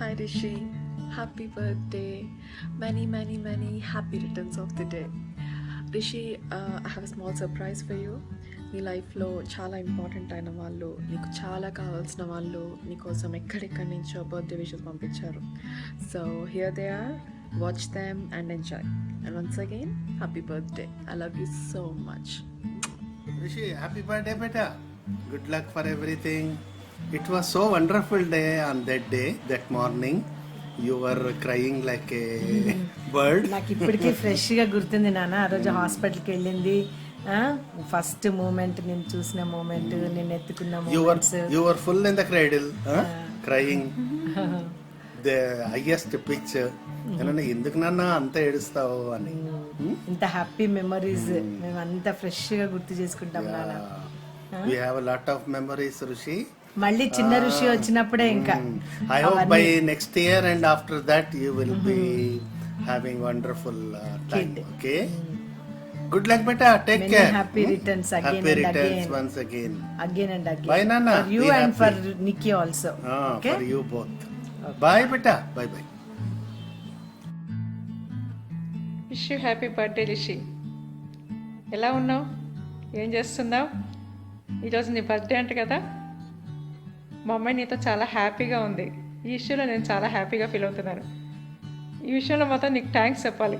Hi Rishi, happy birthday. Many happy returns of the day. Rishi, I have a small surprise for you. నీ లైఫ్లో చాలా important అయిన వాళ్ళు, నీకు చాలా కావాల్సిన వాళ్ళు నీకోసం ఎక్కడెక్కడి నుంచో బర్త్డే విషెస్ పంపించారు. So here they are, watch them and enjoy. And once again happy birthday. I love you so much. Rishi, happy birthday, beta. Good luck for everything. It was so wonderful day on that day, that morning. You were crying like a bird. నాకు ఇప్పటికీ ఫ్రెష్గా గుర్తుంది నాన్న. ఆ రోజు హాస్పిటల్కి వెళ్ళింది, first moment, నేను చూసిన మూమెంట్, నేను ఎత్తుకున్న moments. You were full in the cradle, crying. The highest pitch. ఎందుకు నాన్న అంత ఏడుస్తావు అని. ఇంత హ్యాపీ మెమరీస్ మేము అంత ఫ్రెష్గా గుర్తు చేసుకుంటాం నాన్న. We have a lot of memories, Rishi. మళ్ళీ చిన్న ఋషి వచ్చినప్పుడే ఇంకా. I hope by next year and after that you will be having wonderful time. Okay. Good luck, beta. Take Many care. happy returns again happy and returns again. once again. Again and again. Bye, Nana. For you Be and happy. for Nikki also. Okay. For you both. Okay. Bye, beta. Bye bye. Wish you happy birthday Rishi. ఎలా ఉన్నావు? ఏం చేస్తున్నావు? ఈరోజు నీ birthday అంట కదా. మా అమ్మాయి నీతో చాలా హ్యాపీగా ఉంది. ఈ విషయంలో నేను చాలా హ్యాపీగా ఫీల్ అవుతున్నాను. ఈ విషయంలో మాత్రం నీకు థ్యాంక్స్ చెప్పాలి,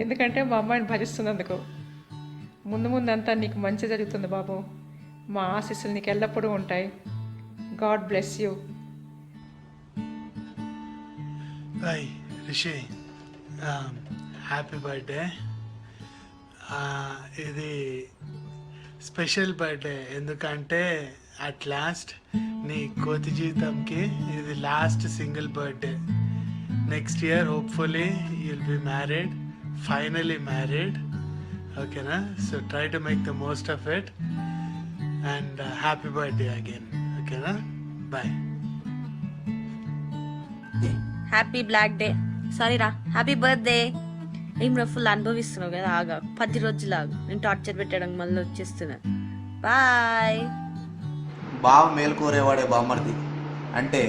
ఎందుకంటే మా అమ్మాయిని భరిస్తున్నందుకు. ముందు అంతా నీకు మంచి జరుగుతుంది బాబు. మా ఆశీస్సులు నీకు ఎల్లప్పుడూ ఉంటాయి. God bless you. Hi Rishi, happy birthday. ఇది స్పెషల్ బర్త్డే ఎందుకంటే అట్ లాస్ట్ నీ కోతి జీవితంకి ఇది last single birthday. Next year hopefully you'll be married, finally married. ఓకేనా? So try to make the most of it and happy birthday again. ఓకేనా? Bye. Happy black day, sorry రా, happy birthday. ఏం రా full అనుభవిస్తున్నావు కదా, ఆగా 10 రోజులాగా నేను torture పెట్టడం మళ్ళీ వచ్చేస్తున్నా. బాయ్. బావ మేలు కోరేవాడే బామ్మర్ది అంటే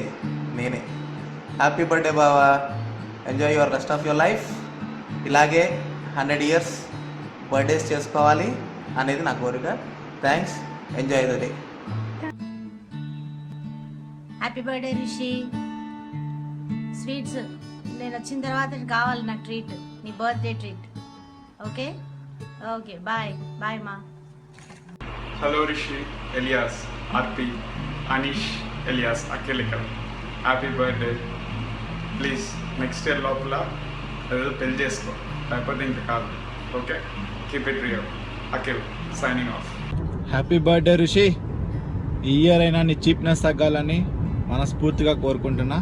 నేనే. హ్యాపీ బర్త్డే బావా, enjoy your rest of your life. ఇలాగే 100 years బర్త్డేస్ చేసుకోవాలి అనేది నా కోరిక. Thanks, enjoy the day. Happy birthday Rishi. Sweets నేను వచ్చిన తర్వాత కావాలి నాకు ట్రీట్, నీ birthday treat. Okay okay, bye bye మా. హలో రిషి, ఎలియాస్, ఆర్పి, అనీష్, ఎలియాస్, అఖిలికల్, happy birthday. Please next year లోపల ఏదో పెళ్లి చేసుకో, లేకపోతే ఇంకా కాదు. Okay, keep it real. Akhil signing off. Happy birthday Rishi. ఈ ఇయర్ అయినా నీ చీప్నెస్ తగ్గాలని మనస్ఫూర్తిగా కోరుకుంటున్నా.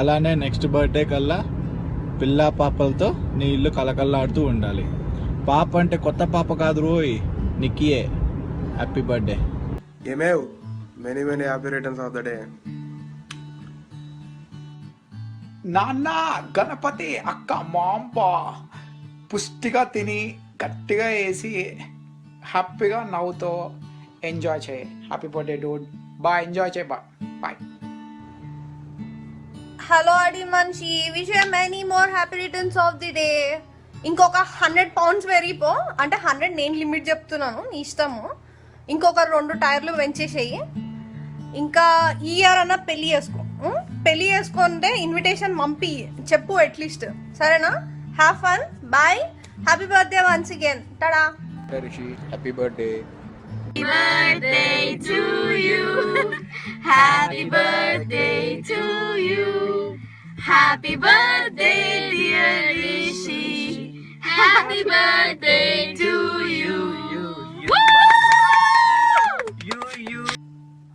అలానే నెక్స్ట్ బర్త్డే కల్లా పిల్ల పాపలతో నీ ఇల్లు కలకల్లాడుతూ ఉండాలి. పాప అంటే కొత్త పాప కాదు రోయ్, నిక్కియే. Happy birthday. ఏమేవ్ many happy returns of the day. నాన్న, గణపతి, అక్క, మాంబ పుష్టిగా తిని గట్టిగా వేసి హ్యాపీగా నవ్వుతో ఎంజాయ్ చేయి. Happy birthday dude. Bye, enjoy చేయి. Bye bye. హలో అడి మనిషి, wish you many more happy returns of the day. ఇంకొక 100 pounds పెరిగిపో, అంటే 100 నేను లిమిట్ చెప్తున్నాను, నీ ఇష్టము. ఇంకొక 2 టైర్లు పెంచేసేయి. ఇంకా ఈ ఇయర్ అన్న పెళ్లి చేసుకో. పెళ్లి చేసుకుంటే ఇన్విటేషన్ పంపి చెప్పు అట్లీస్ట్, సరేనా? Have fun. Bye. Happy birthday once again. Tada. Rishi, happy birthday. Happy birthday to you. Happy birthday to you. Happy birthday dear Rishi. Happy birthday to you.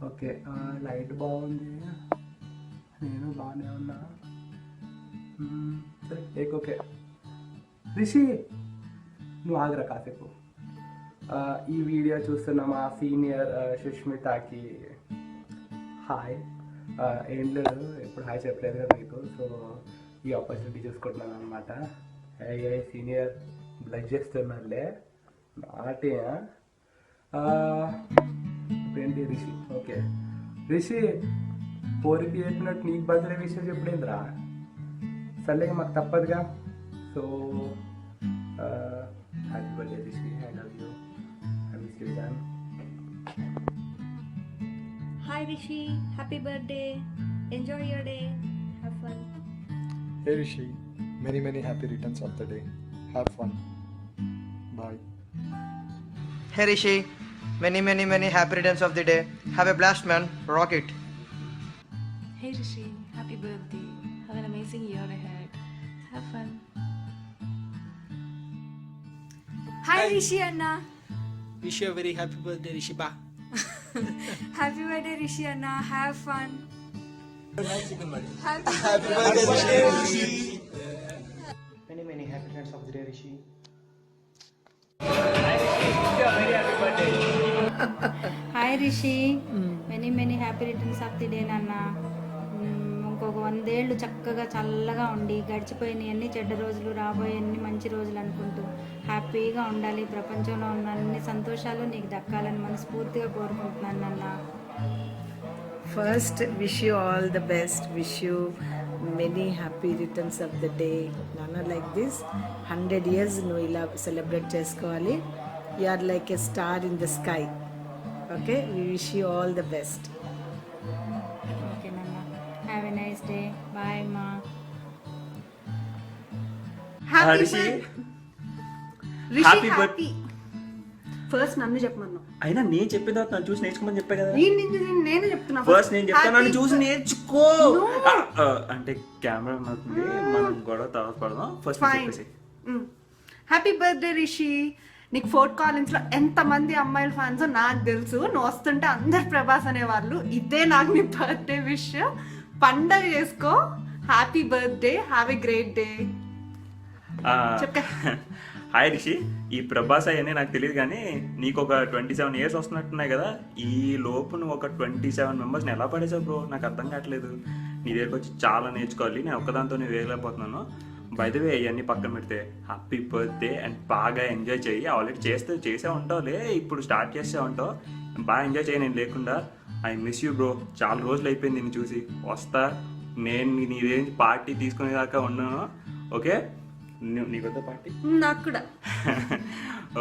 Okay, light బాగుంది, నేను బాగానే ఉన్నా. సరే ఓకే. రిషి, నువ్వు ఆగరా కాసేపు. ఈ వీడియో చూస్తున్న మా సీనియర్ సుష్మితకి హాయ్. ఏం లేదు, ఎప్పుడు హాయ్ చెప్పలేదు కదా మీకు, సో ఈ ఆపర్చునిటీ చూసుకుంటున్నాను అనమాట. ఏ సీనియర్ బ్లడ్ చేస్తున్నారులే నాటే. ఇప్పుడేంటి రిషి. ఓకే రిషి, పోరికి చెప్పినట్టు నీకు బర్త్డే విషయం చెప్పడేంద్రా? సర్లేగా మాకు తప్పదుగా. So happy birthday Rishi, I love you, I miss you జాన్. Hi Rishi, happy birthday. Enjoy your day. Have fun. Hey Rishi, many happy returns of the day. Have fun. Bye. Hey Rishi, many happy returns of the day. Have a blast, man. Rock it. Hey Rishi, happy birthday. Have an amazing year ahead. Have fun. Hi Rishi Anna. Wish you a very happy birthday, Rishi. Ba. Happy birthday Rishi Anna. Have fun. Happy birthday, Rishi. Many happy returns of the day, Rishi. Hi Rishi, many happy returns of the day నాన్న. ఇంకొక 100 ఏళ్ళు చక్కగా చల్లగా ఉండి గడిచిపోయిన అన్ని చెడ్డ రోజులు రాబోయే అన్ని మంచి రోజులు అనుకుంటూ హ్యాపీగా ఉండాలి. ప్రపంచంలో ఉన్న అన్ని సంతోషాలు నీకు దక్కాలని మనస్ఫూర్తిగా కోరుకుంటున్నాను నాన్న. First wish you all the best, wish you many happy returns of the day నాన్న. లైక్ దిస్ 100 years నువ్వు ఇలా సెలబ్రేట్ చేసుకోవాలి. You are like a star in the sky. Okay, we wish you all the best. Okay నాన్న, have a nice day. Bye మా. Happy birthday. First నన్ను చెప్పమన్నావు. అయినా నేను చెప్పిన తర్వాత నన్ను చూసి నేర్చుకోమని చెప్పా కదా. నేను చెప్తున్నా. ఫస్ట్ నేను చెప్తాను, నన్ను చూసి నేర్చుకో. అంటే కెమెరా అవుతుంది, మనం గొడవ తర్వాత పడదాం. ఫస్ట్ చెప్పేసి హ్యాపీ బర్త్డే రిషి. నీకు ఫోర్ట్ కాలెన్స్ లో ఎంత మంది అమ్మాయిల ఫ్యాన్స్ నాకు తెలుసు. నువ్వు వస్తుంటే అందరు ప్రభాస్ అనేవాళ్ళు. ఇదే నాకు నీ బర్త్డే విష్. పండగ చేసుకో. Happy birthday, have a great day. Hi Rishi, ఈ ప్రభాస్ అవన్నీ నాకు తెలియదు కానీ నీకు ఒక 27 years వస్తున్నట్టున్నాయి కదా. ఈ లోపు నువ్వు ఒక 27 members ఎలా పడేసావు బ్రో? నాకు అర్థం కావట్లేదు. నీ దగ్గరకు వచ్చి చాలా నేర్చుకోవాలి. నేను ఒక్కదాంతో నేను వేయలేకపోతున్నాను. బై ద వే ఇవన్నీ పక్కన పెడితే హ్యాపీ బర్త్డే అండ్ బాగా ఎంజాయ్ చేయి. ఆల్రెడీ చేసే ఉంటావులే, ఇప్పుడు స్టార్ట్ చేసే ఉంటావు. బాగా ఎంజాయ్ చేయి నేను లేకుండా. I miss you bro. చాలా రోజులు అయిపోయింది నిన్ను చూసి. వస్తా, నేను నీదేం పార్టీ తీసుకునేదాకా ఉన్నాను. ఓకే, నీకు వద్ద పార్టీ? నాకు కూడా.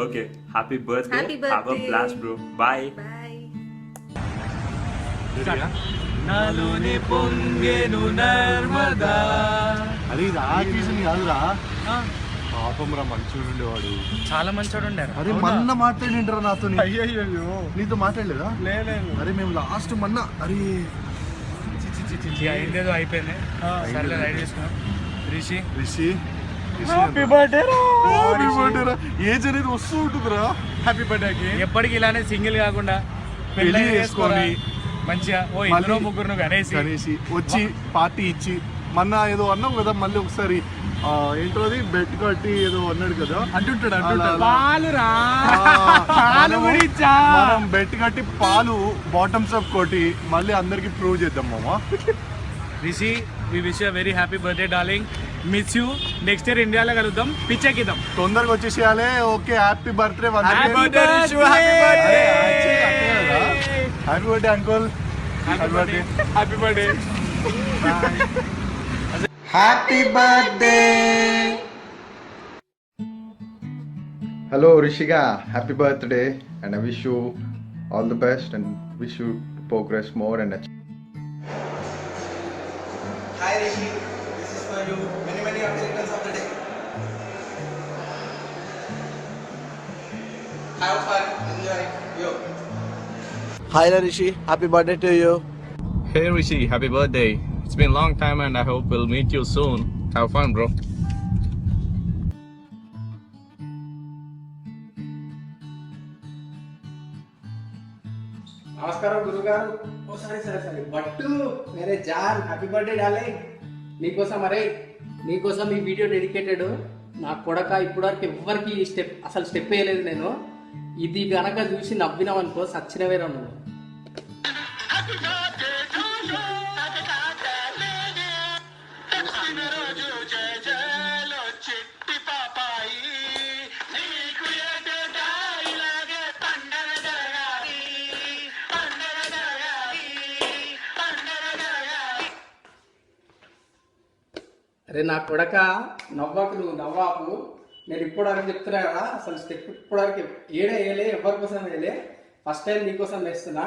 Okay, happy birthday, have a blast bro. Bye. నాలోనే పొంగెను నర్మదా. అరే ఇది ఆ సీజన్ కాదురా, పాపం రా, మంచోడు ఉండేవాడు, చాలా మంచోడు ఉండారు. అరే మొన్న మాట్లాడిండ్రా నాతో. అయ్యో, నీతో మాట్లాడలేదా? లేదు. అరే మేము లాస్ట్ మొన్న, అరే అయిందేదో అయిపోయింది. సర్లే రైడ్ చేసుకున్నాం. రిషి హ్యాపీ బర్త్డే రా. ఏజ్ అనేది వస్తూ ఉంటుందిరా హ్యాపీ బర్త్డేకి. ఎప్పటికి ఇలానే సింగిల్ కాకుండా పెళ్లి చేసుకొని మంచిగా ఓ ఇద్దరు ముగ్గురు కనేసి వచ్చి పార్టీ ఇచ్చి, మొన్న ఏదో అన్నాం కదా, మళ్ళీ ఒకసారి ఏంటో అది బెట్ కట్టి ఏదో అన్నాడు కదా, అంటుంటాడు మనం బెట్ కట్టి పాలు బాటమ్స్ అప్ కొట్టి మళ్ళీ అందరికి ప్రూవ్ చేద్దాం మామ. Rishi, we wish you very happy birthday darling. Miss you. Next year ఇండియాలో కలుద్దాం, పిచ్చెక్కిద్దాం. తొందరగా వచ్చేసేయాలి. Okay, happy birthday. Happy birthday uncle. Happy birthday. Happy birthday. Happy birthday. Hello Rishika, happy birthday and I wish you all the best and wish you to progress more and achieve. Hi Rishi, this is for you. Many happy returns of the day. Have fun, enjoy. Yo. Hi Rishi, happy birthday to you. Hey Rishi, happy birthday. It's been a long time and I hope we'll meet you soon. Have fun, bro. నమస్కారం గురుగారు. ఓ సరే బట్టు మేరే John, happy birthday darling. నీకోసం నీకోసం ఈ video dedicated. నా కొడక ఇప్పటివరకు ఎవ్వరికి అసలు స్టెప్ వేయలేదు నేను. ఇది గనక చూసి నవ్వినామనుకో సచ్చినవేరా నువ్వు. అరే నా కొడక నవ్వాకు, నువ్వు నవ్వాకు. నేను ఇప్పటివరకు చెప్తున్నా కదా, అసలు స్టెప్ ఇప్పటివరకు ఏడే వేయలే, ఎవరి కోసం వేయలే, ఫస్ట్ టైం నీకోసం వేస్తున్నా.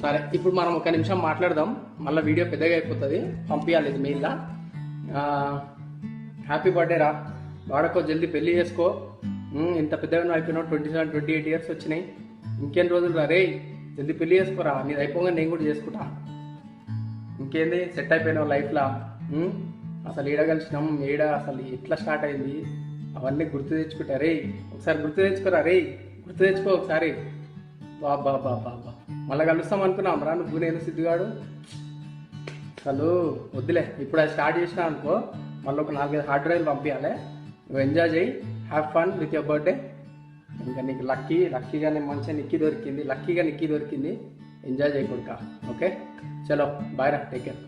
సరే ఇప్పుడు మనం ఒక నిమిషం మాట్లాడదాం, మళ్ళీ వీడియో పెద్దగా అయిపోతుంది, పంపించాలి ఇది మెయిల్లా. హ్యాపీ బర్త్డే రా వాడకో, జల్దీ పెళ్ళి చేసుకో. ఇంత పెద్దగా అయిపోయినావు, 27, 28 ఇయర్స్ వచ్చినాయి, ఇంకేం రోజులు రా రే, జల్దీ పెళ్ళి చేసుకోరా. నీది అయిపోగా నేను కూడా చేసుకుంటా. ఇంకేంది, సెట్ అయిపోయినావు లైఫ్లో. అసలు ఏడ కలిసినాం, ఏడ అసలు ఎట్లా స్టార్ట్ అయింది అవన్నీ గుర్తు తెచ్చుకుంటా రే, ఒకసారి గుర్తు తెచ్చుకోరా రే, గుర్తు తెచ్చుకో ఒకసారి. బాబా బాబా బాబా మళ్ళీ కలుస్తాం అనుకున్నాం రా నువ్వు నేను సిద్ధుగాడు. అసలు వద్దులే, ఇప్పుడు అది స్టార్ట్ చేసినా అనుకో మళ్ళీ ఒక 4-5 హార్డ్ డ్రైవ్లు పంపించాలి. నువ్వు ఎంజాయ్ చేయి, have fun with your birthday. ఇంకా నీకు లక్కీగానే మంచిగా లక్కీగా నిక్కీ దొరికింది. ఎంజాయ్ చేయకూడక. ఓకే చలో బాయ్ రా, టేక్ కేర్.